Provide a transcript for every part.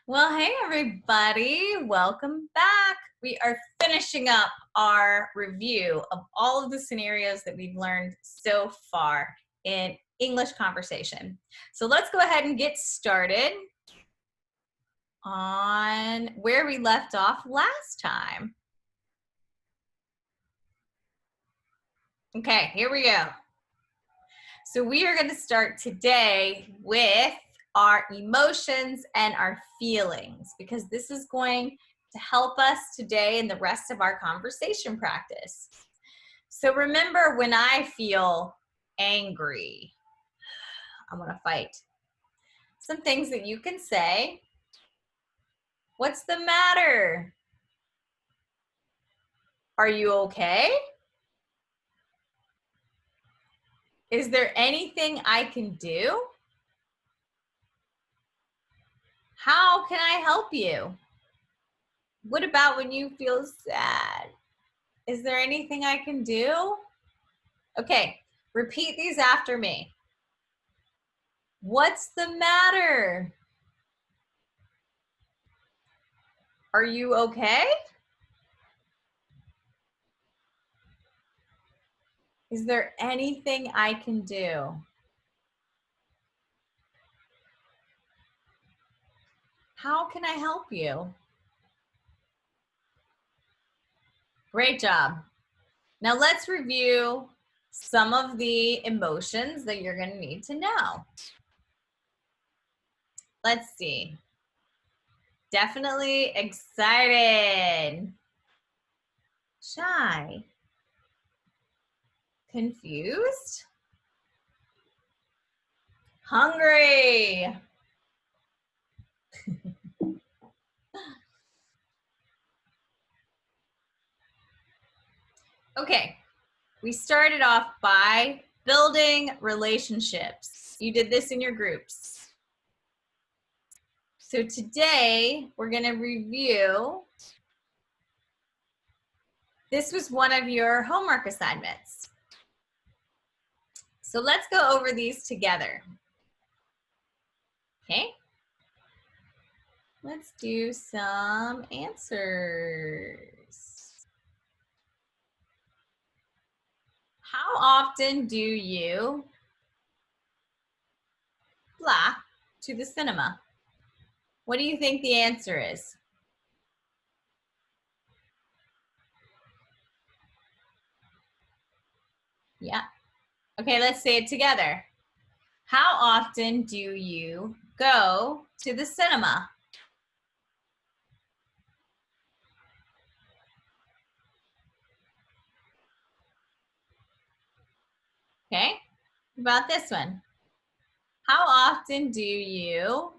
Well, hey everybody, welcome back. We are finishing up our review of all of the scenarios that we've learned so far in English conversation. So let's go ahead and get started on where we left off last time. Okay, here we go. So we are going to start today with our emotions and our feelings, because this is going to help us today in the rest of our conversation practice. So remember, when I feel angry, I want to fight. Some things that you can say. What's the matter? Are you okay? Is there anything I can do? How can I help you? What about when you feel sad? Is there anything I can do? Okay, repeat these after me. What's the matter? Are you okay? Is there anything I can do? How can I help you? Great job. Now let's review some of the emotions that you're going to need to know. Let's see. Definitely excited, shy, confused, hungry, okay. We started off by building relationships. You did this in your groups. So today we're going to review. This was one of your homework assignments. So let's go over these together. Okay. Let's do some answers. How often do you fly to the cinema? What do you think the answer is? Yeah. Okay, let's say it together. How often do you go to the cinema? Okay, about this one. How often do you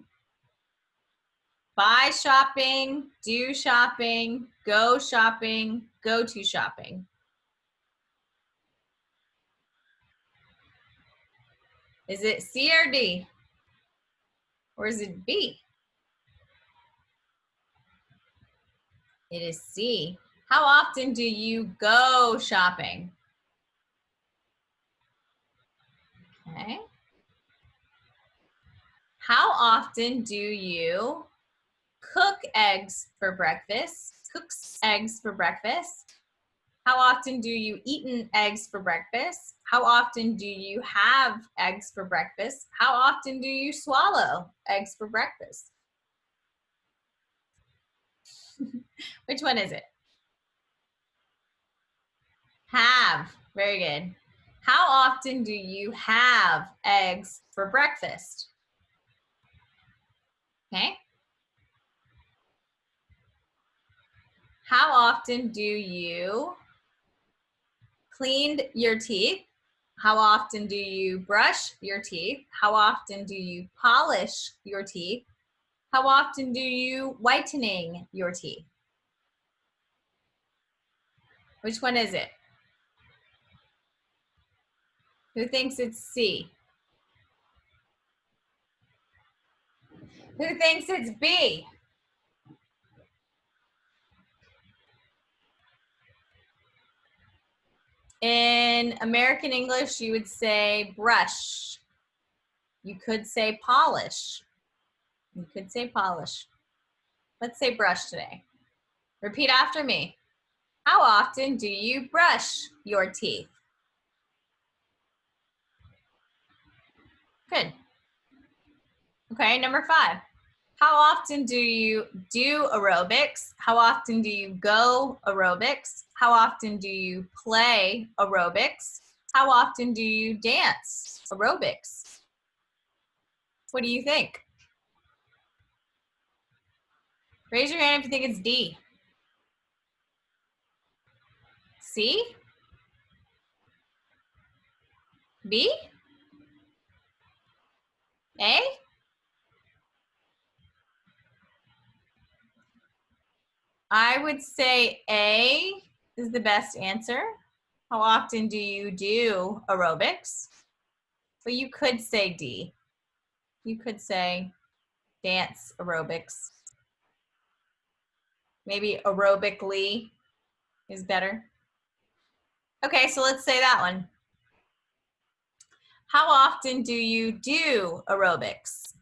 buy shopping, do shopping, go shopping, go to shopping? Is it C or D? Or is it B? It is C. How often do you go shopping? Okay. How often do you cook eggs for breakfast? Cooks eggs for breakfast. How often do you eat eggs for breakfast? How often do you have eggs for breakfast? How often do you swallow eggs for breakfast? Which one is it? Have. Very good. How often do you have eggs for breakfast? Okay. How often do you clean your teeth? How often do you brush your teeth? How often do you polish your teeth? How often do you whitening your teeth? Which one is it? Who thinks it's C? Who thinks it's B? In American English, you would say brush. You could say polish. You could say polish. Let's say brush today. Repeat after me. How often do you brush your teeth? Good. Okay, number 5. How often do you do aerobics? How often do you go aerobics? How often do you play aerobics? How often do you dance aerobics? What do you think? Raise your hand if you think it's D. C? B? A? I would say A is the best answer. How often do you do aerobics? But you could say D. You could say dance aerobics. Maybe aerobically is better. Okay, so let's say that one. How often do you do aerobics?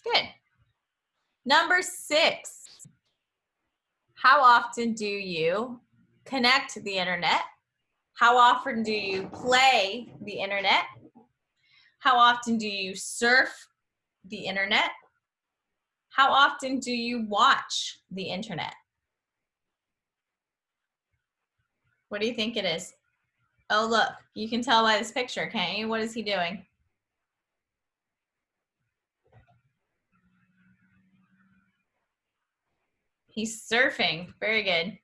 Good. Number 6. How often do you connect the internet? How often do you play the internet? How often do you surf the internet? How often do you watch the internet? What do you think it is? Oh, look, you can tell by this picture, can't you? What is he doing? He's surfing. Very good.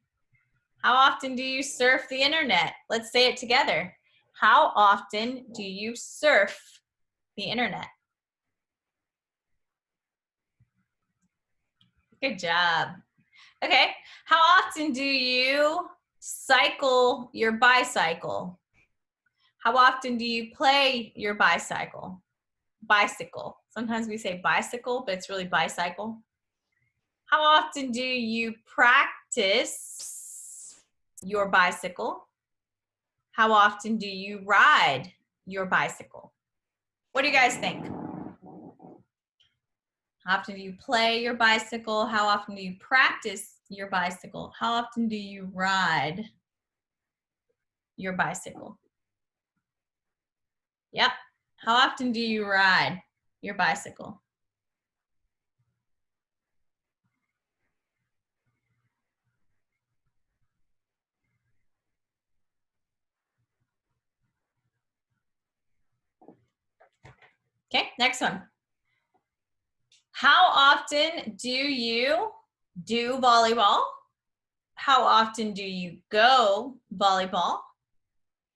How often do you surf the internet? Let's say it together. How often do you surf the internet? Good job. Okay. How often do you cycle your bicycle? How often do you play your bicycle? Bicycle. Sometimes we say bicycle, but it's really bicycle. How often do you practice your bicycle? How often do you ride your bicycle? What do you guys think? How often do you play your bicycle? How often do you practice your bicycle? How often do you ride your bicycle? Yep. How often do you ride your bicycle? Okay, next one. How often do you do volleyball? How often do you go volleyball?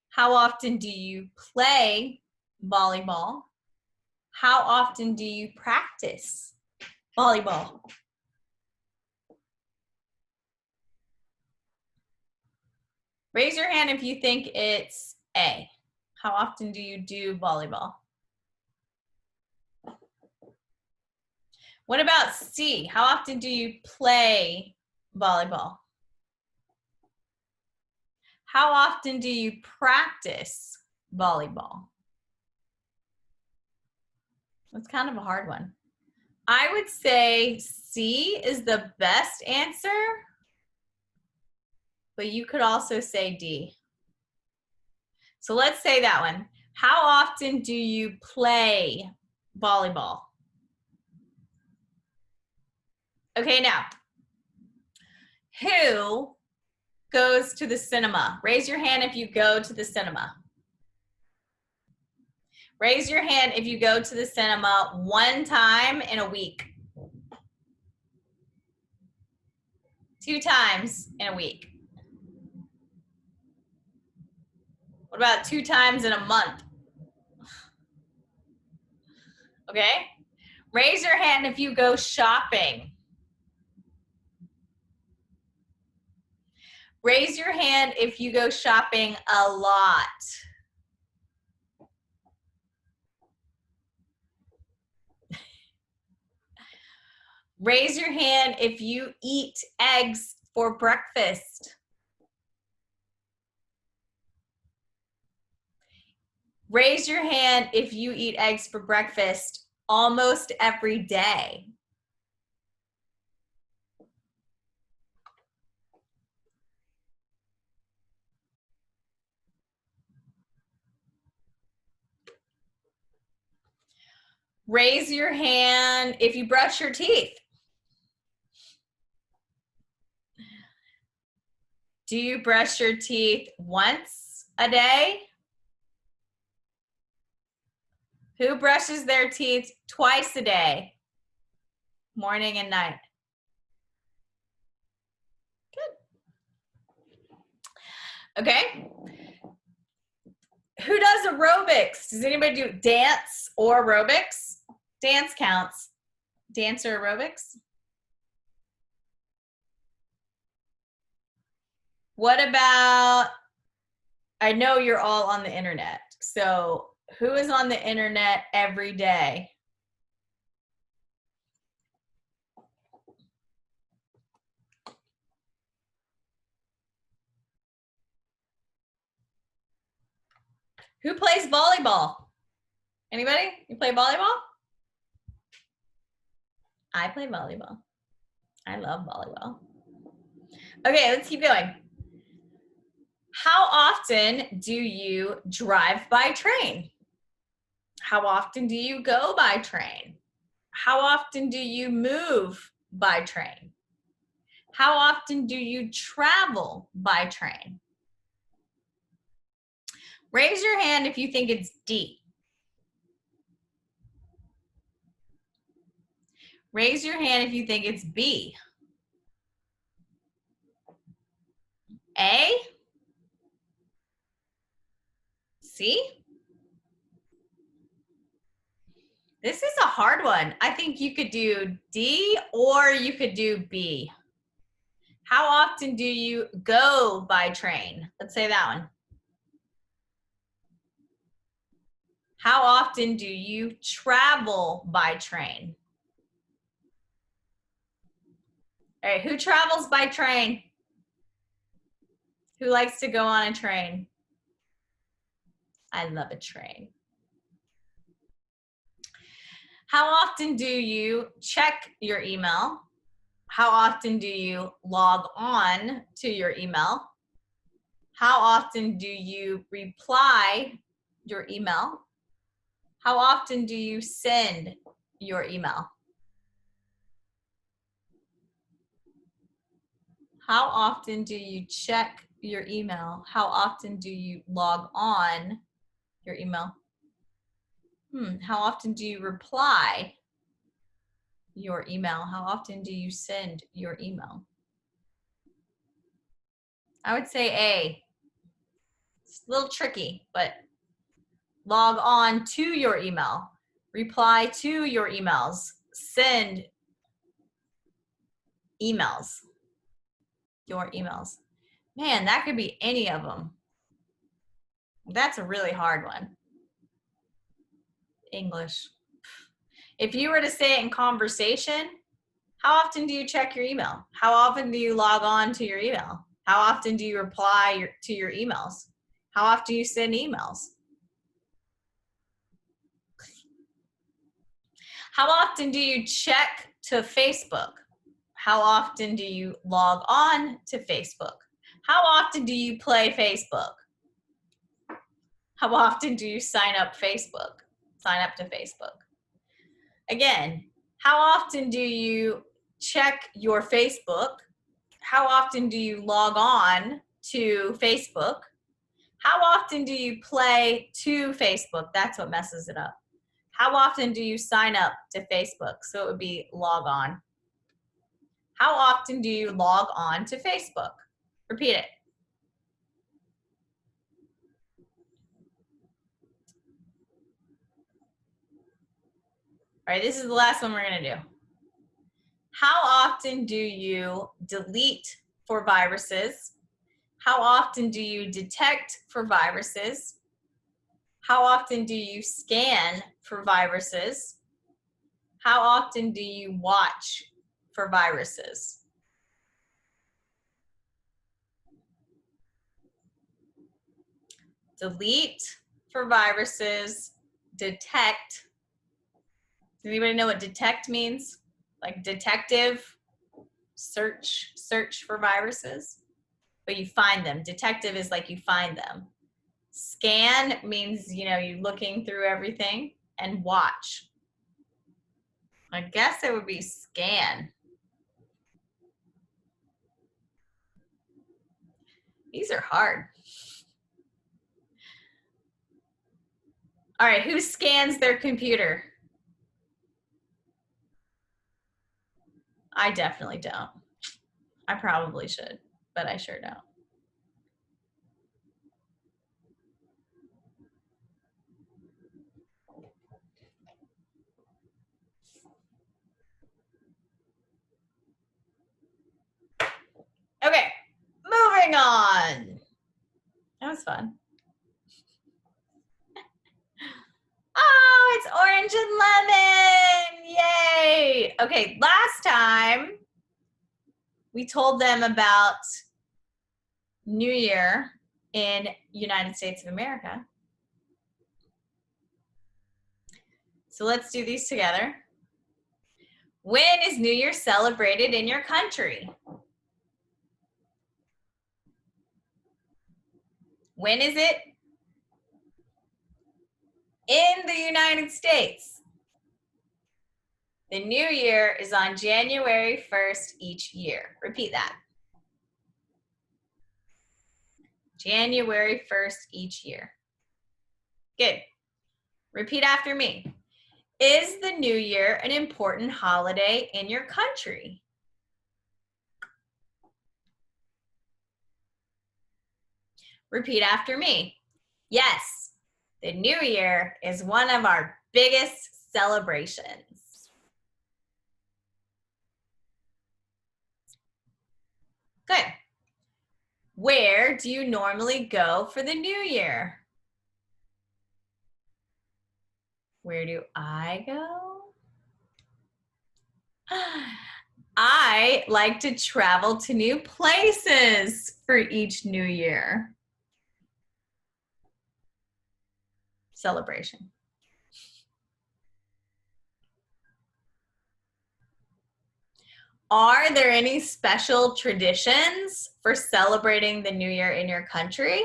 How often do you play volleyball? How often do you practice volleyball? Raise your hand if you think it's A. How often do you do volleyball? What about C? How often do you play volleyball? How often do you practice volleyball? That's kind of a hard one. I would say C is the best answer, but you could also say D. So let's say that one. How often do you play volleyball? Okay, now, who goes to the cinema? Raise your hand if you go to the cinema. Raise your hand if you go to the cinema one time in a week. 2 times in a week. What about 2 times in a month? Okay? Raise your hand if you go shopping. Raise your hand if you go shopping a lot. Raise your hand if you eat eggs for breakfast. Raise your hand if you eat eggs for breakfast almost every day. Raise your hand if you brush your teeth. Do you brush your teeth once a day? Who brushes their teeth twice a day? Morning and night. Good. Okay. Who does aerobics? Does anybody do dance or aerobics? Dance counts. Dance or aerobics? What about, I know you're all on the internet. So who is on the internet every day? Who plays volleyball? Anybody? You play volleyball? I play volleyball. I love volleyball. Okay, let's keep going. How often do you drive by train? How often do you go by train? How often do you move by train? How often do you travel by train? Raise your hand if you think it's D. Raise your hand if you think it's B. A? C? This is a hard one. I think you could do D or you could do B. How often do you go by train? Let's say that one. How often do you travel by train? All right, who travels by train? Who likes to go on a train? I love a train. How often do you check your email? How often do you log on to your email? How often do you reply your email? How often do you send your email? How often do you check your email? How often do you log on your email? How often do you reply your email? How often do you send your email? I would say A. It's a little tricky, but log on to your email, reply to your emails, send emails, your emails. Man, that could be any of them. That's a really hard one. English. If you were to say it in conversation, how often do you check your email? How often do you log on to your email? How often do you reply to your emails? How often do you send emails? How often do you check to Facebook? How often do you log on to Facebook? How often do you play Facebook? How often do you sign up to Facebook? Again, how often do you check your Facebook? How often do you log on to Facebook? How often do you play to Facebook? That's what messes it up. How often do you sign up to Facebook? So it would be log on. How often do you log on to Facebook? Repeat it. All right, this is the last one we're going to do. How often do you delete for viruses? How often do you detect for viruses? How often do you scan for viruses? How often do you watch for viruses? Delete for viruses, detect. Does anybody know what detect means? Like detective, search for viruses, but you find them. Detective is like you find them. Scan means, you're looking through everything, and watch. I guess it would be scan. These are hard. All right, who scans their computer? I definitely don't. I probably should, but I sure don't. Okay, moving on. That was fun. Oh, it's orange and lemon. Yay. Okay, last time we told them about New Year in United States of America. So let's do these together. When is New Year celebrated in your country? When is it? In the United States. The New Year is on January 1st each year. Repeat that. January 1st each year. Good. Repeat after me. Is the New Year an important holiday in your country? Repeat after me. Yes, the New Year is one of our biggest celebrations. Good. Where do you normally go for the New Year? Where do I go? I like to travel to new places for each New Year celebration. Are there any special traditions for celebrating the New Year in your country?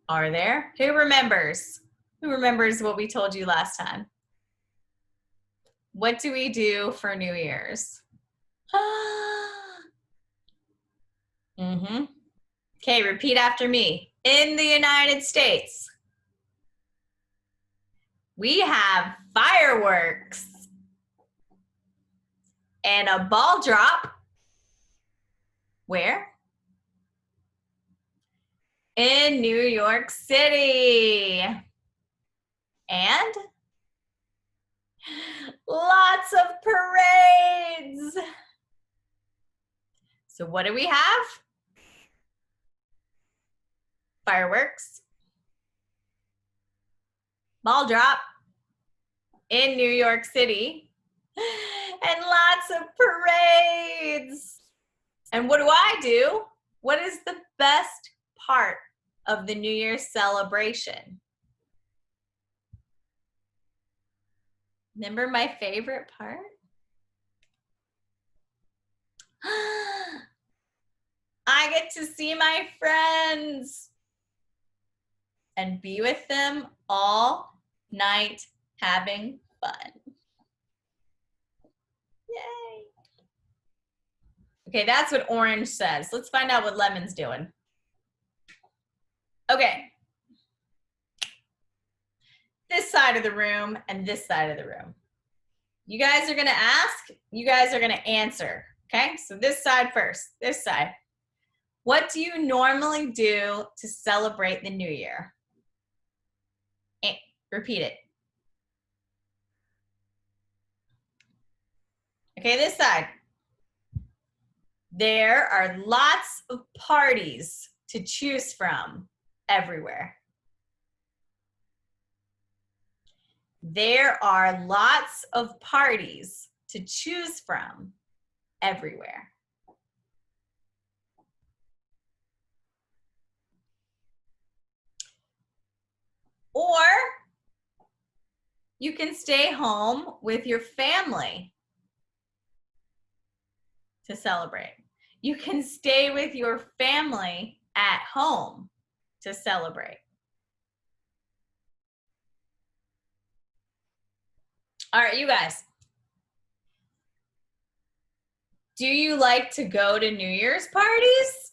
Are there? Who remembers? Who remembers what we told you last time? What do we do for New Year's? Mm-hmm. Okay, repeat after me. In the United States, we have fireworks and a ball drop. Where? In New York City. And lots of parades. So what do we have? Fireworks, ball drop in New York City, and lots of parades. And what do I do? What is the best part of the New Year's celebration? Remember my favorite part? I get to see my friends and be with them all night having fun. Yay. Okay, that's what orange says. Let's find out what lemon's doing. Okay. This side of the room and this side of the room. You guys are gonna ask, you guys are gonna answer. Okay, so this side first, this side. What do you normally do to celebrate the New Year? Repeat it. Okay, this side. There are lots of parties to choose from everywhere. There are lots of parties to choose from everywhere. Or you can stay home with your family to celebrate. You can stay with your family at home to celebrate. All right, you guys. Do you like to go to New Year's parties?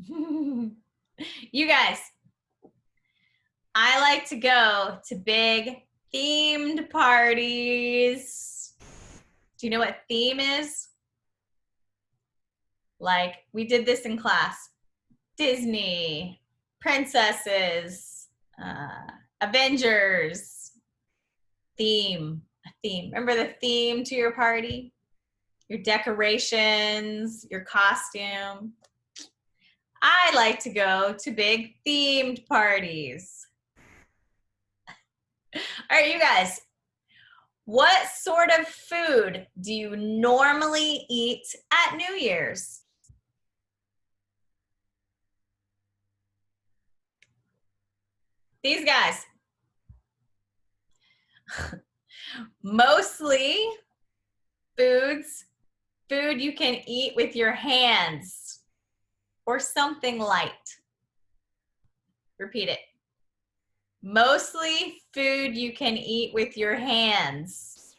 You guys, I like to go to big themed parties. Do you know what theme is? Like, we did this in class. Disney, princesses, Avengers, theme, a theme. Remember the theme to your party? Your decorations, your costume. I like to go to big themed parties. All right, you guys, what sort of food do you normally eat at New Year's? These guys. Mostly food you can eat with your hands or something light. Repeat it. Mostly food you can eat with your hands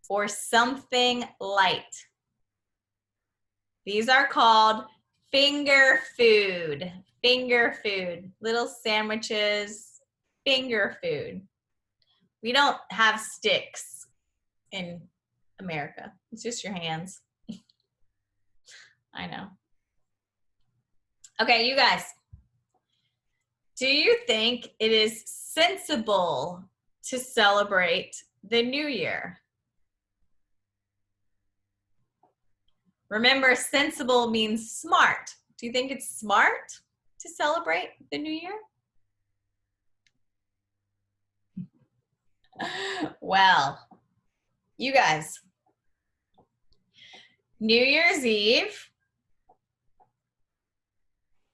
or something light. These are called finger food. Finger food. Little sandwiches. Finger food. We don't have sticks in America. It's just your hands. I know. Okay, you guys. Do you think it is sensible to celebrate the new year? Remember, sensible means smart. Do you think it's smart to celebrate the new year? Well, you guys, New Year's Eve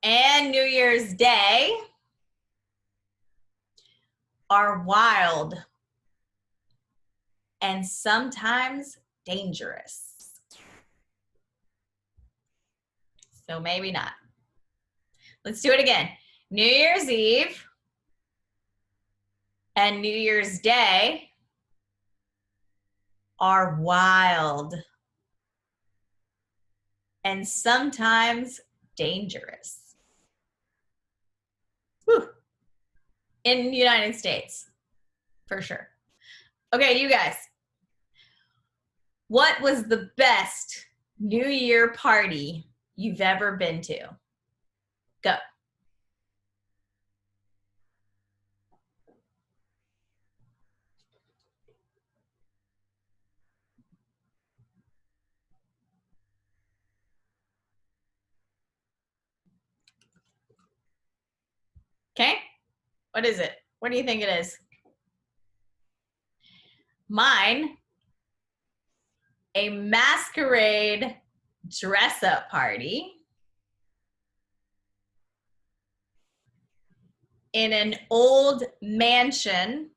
and New Year's Day are wild and sometimes dangerous. So maybe not. Let's do it again. New Year's Eve and New Year's Day are wild and sometimes dangerous. Whew. In the United States, for sure. Okay, you guys, what was the best New Year party you've ever been to? Go. Okay, what is it? What do you think it is? Mine, a masquerade dress-up party in an old mansion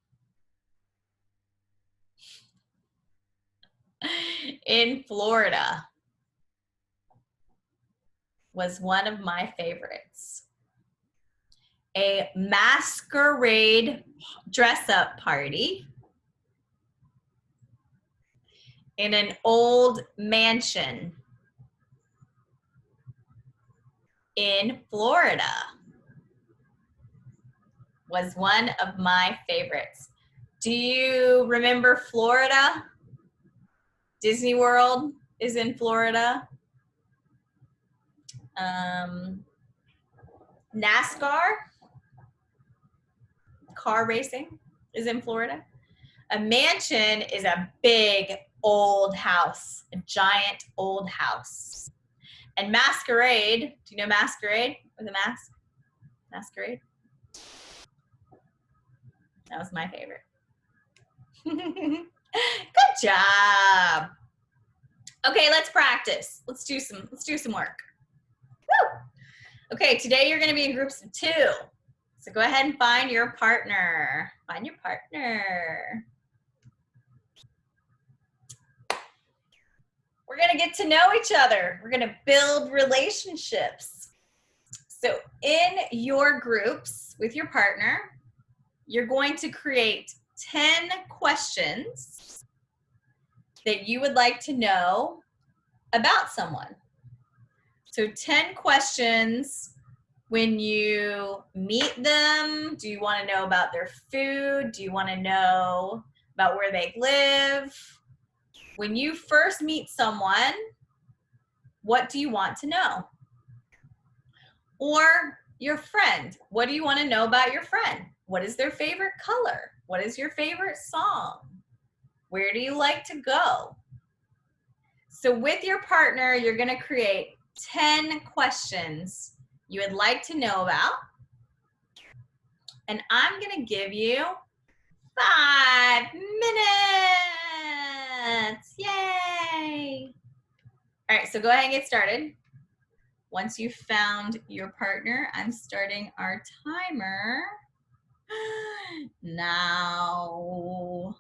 in Florida. Was one of my favorites. A masquerade dress-up party in an old mansion in Florida. Was one of my favorites. Do you remember Florida? Disney World is in Florida. NASCAR, car racing, is in Florida. A mansion is a big old house, a giant old house. And masquerade, do you know masquerade with a mask? Masquerade? That was my favorite. Good job. Okay, let's practice. Let's do some work. Woo! Okay, today you're going to be in groups of 2. So go ahead and find your partner. Find your partner. We're going to get to know each other. We're going to build relationships. So in your groups with your partner, you're going to create 10 questions that you would like to know about someone. So 10 questions when you meet them. Do you want to know about their food? Do you want to know about where they live? When you first meet someone, what do you want to know? Or your friend, what do you want to know about your friend? What is their favorite color? What is your favorite song? Where do you like to go? So with your partner, you're going to create 10 questions you would like to know about. And I'm going to give you 5 minutes. Yay! All right, so go ahead and get started. Once you've found your partner, I'm starting our timer now.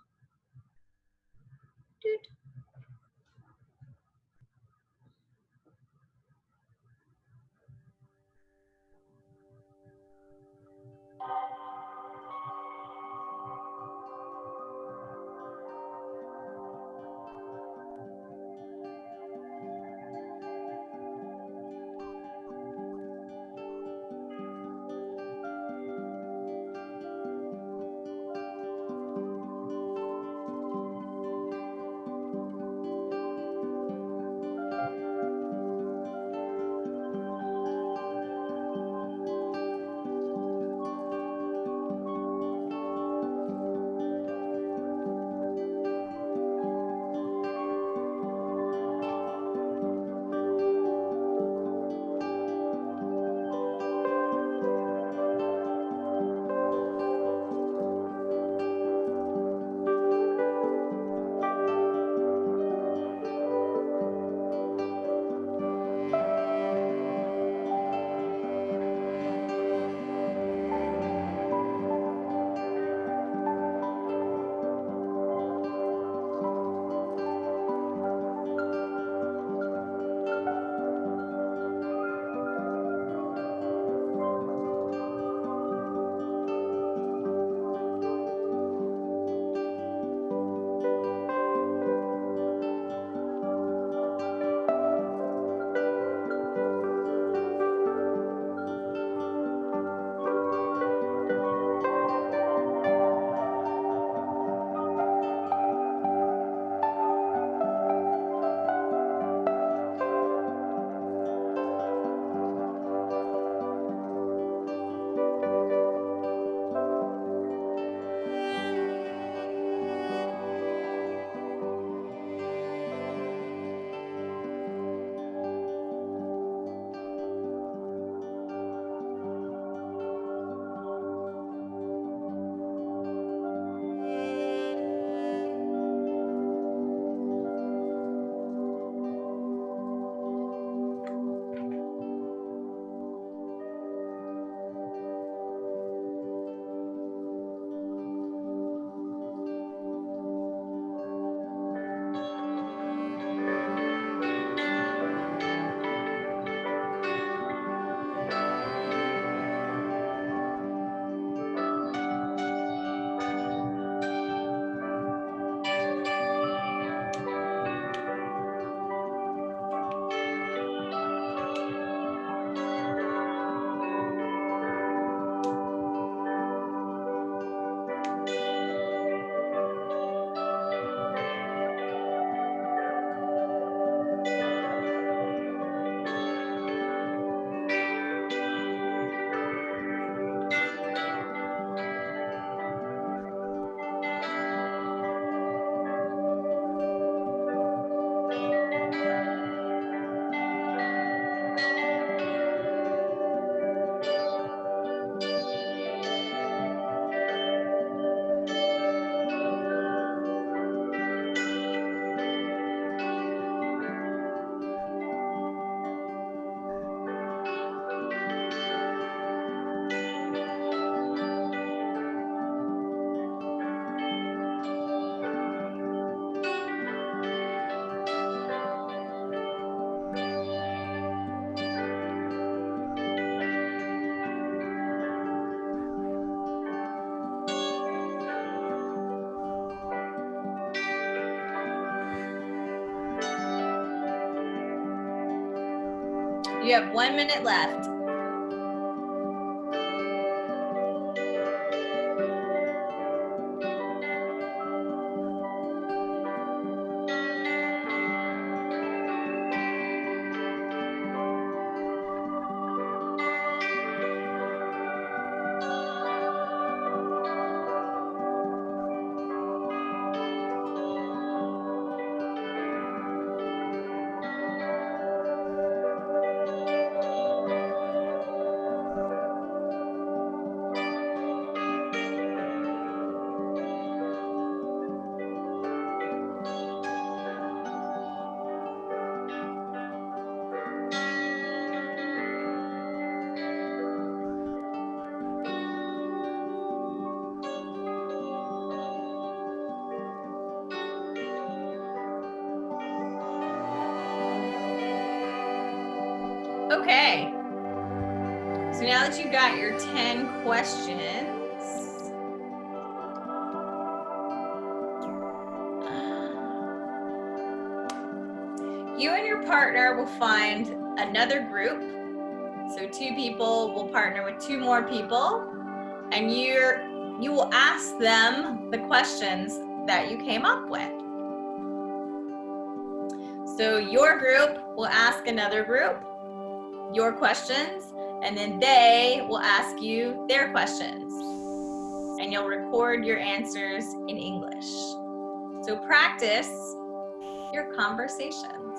You have 1 minute left. Okay. So now that you've got your 10 questions, you and your partner will find another group. So 2 people will partner with 2 more people, and you will ask them the questions that you came up with. So your group will ask another group your questions, and then they will ask you their questions. And you'll record your answers in English. So practice your conversations.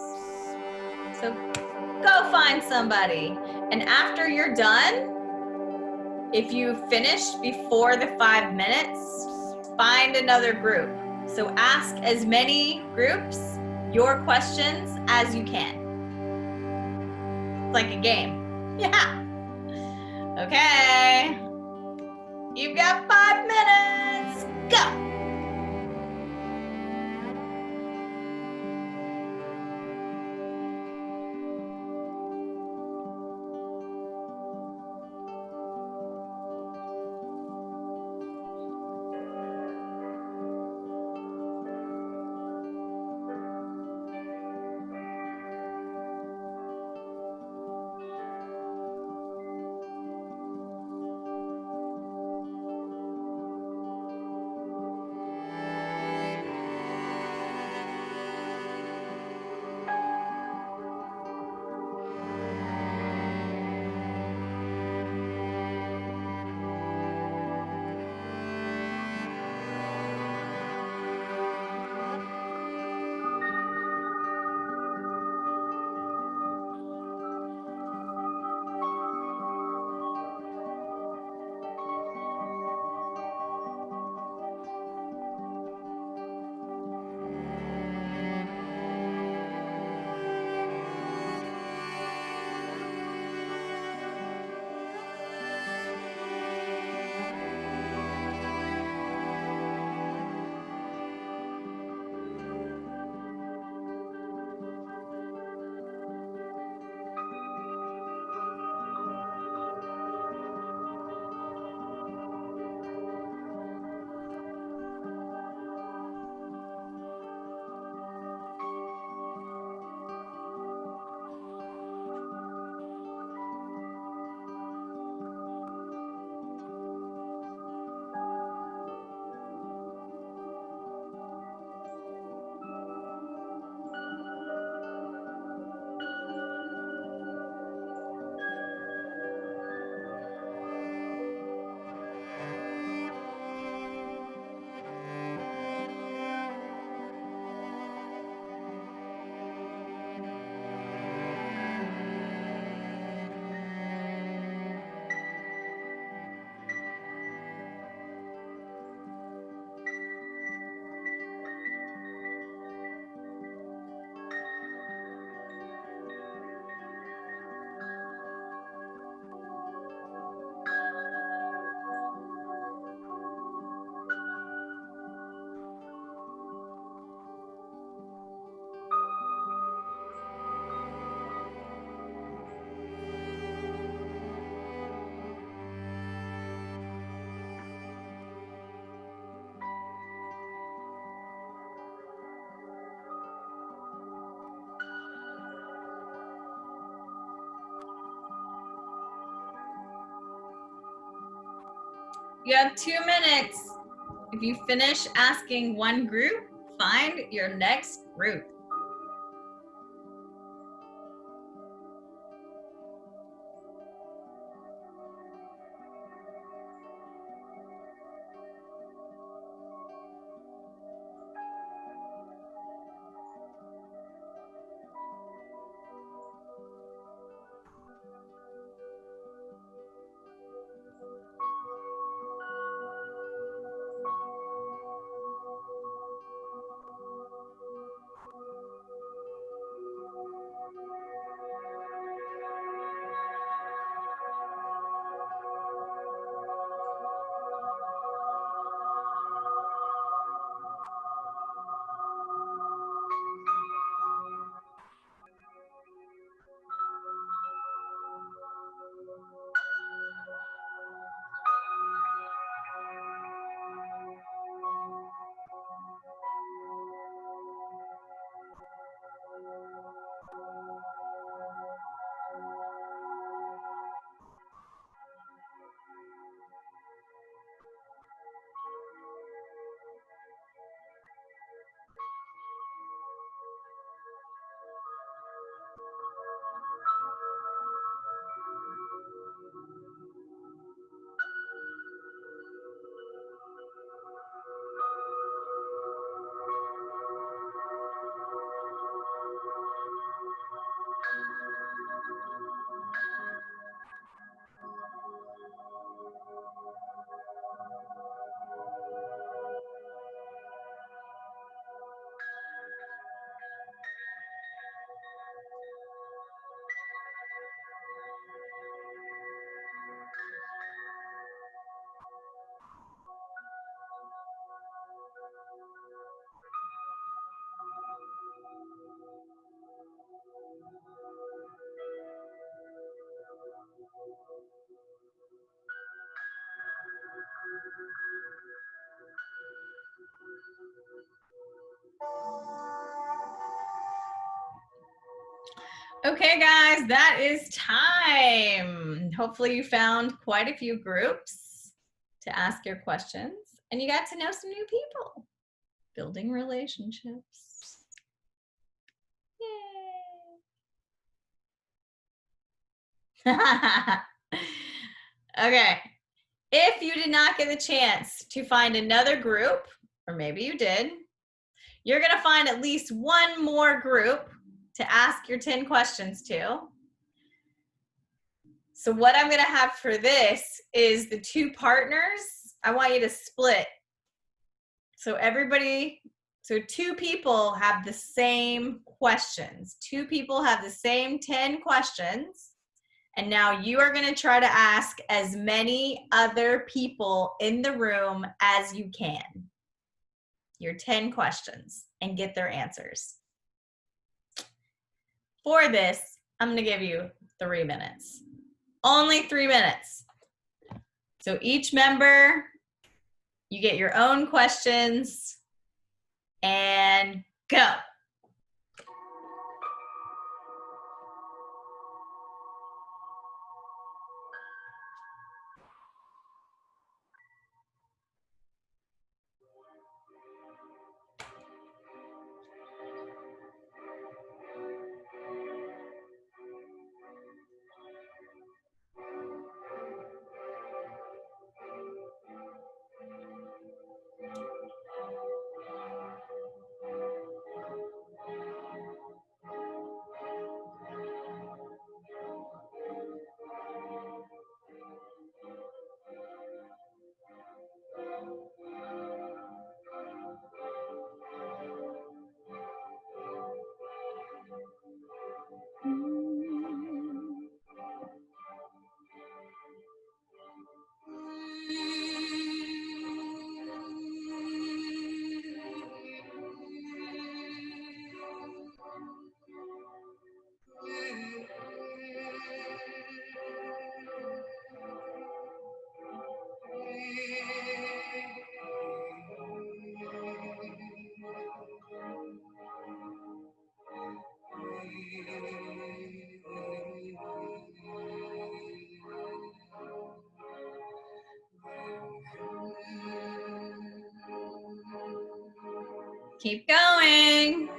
So go find somebody. And after you're done, if you finish before the 5 minutes, find another group. So ask as many groups your questions as you can. It's like a game. Yeah. Okay. You've got 5 minutes. Go. You have 2 minutes. If you finish asking one group, find your next group. Okay, guys, that is time. Hopefully you found quite a few groups to ask your questions and you got to know some new people. Building relationships. Yay. Okay. If you did not get the chance to find another group, or maybe you did, you're going to find at least one more group to ask your 10 questions to. So what I'm going to have for this is the two partners. I want you to split. So two people have the same questions. Two people have the same 10 questions. And now you are going to try to ask as many other people in the room as you can. Your 10 questions and get their answers. For this, I'm going to give you 3 minutes. Only 3 minutes. So each member, you get your own questions and go. Keep going.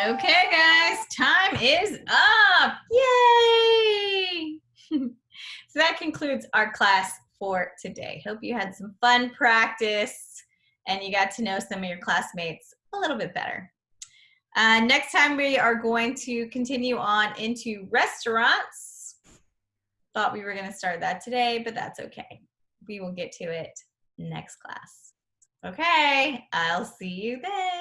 Okay, guys, time is up. Yay! So that concludes our class for today. Hope you had some fun practice and you got to know some of your classmates a little bit better. Next time we are going to continue on into restaurants. Thought we were going to start that today, but that's okay. We will get to it next class. Okay, I'll see you then.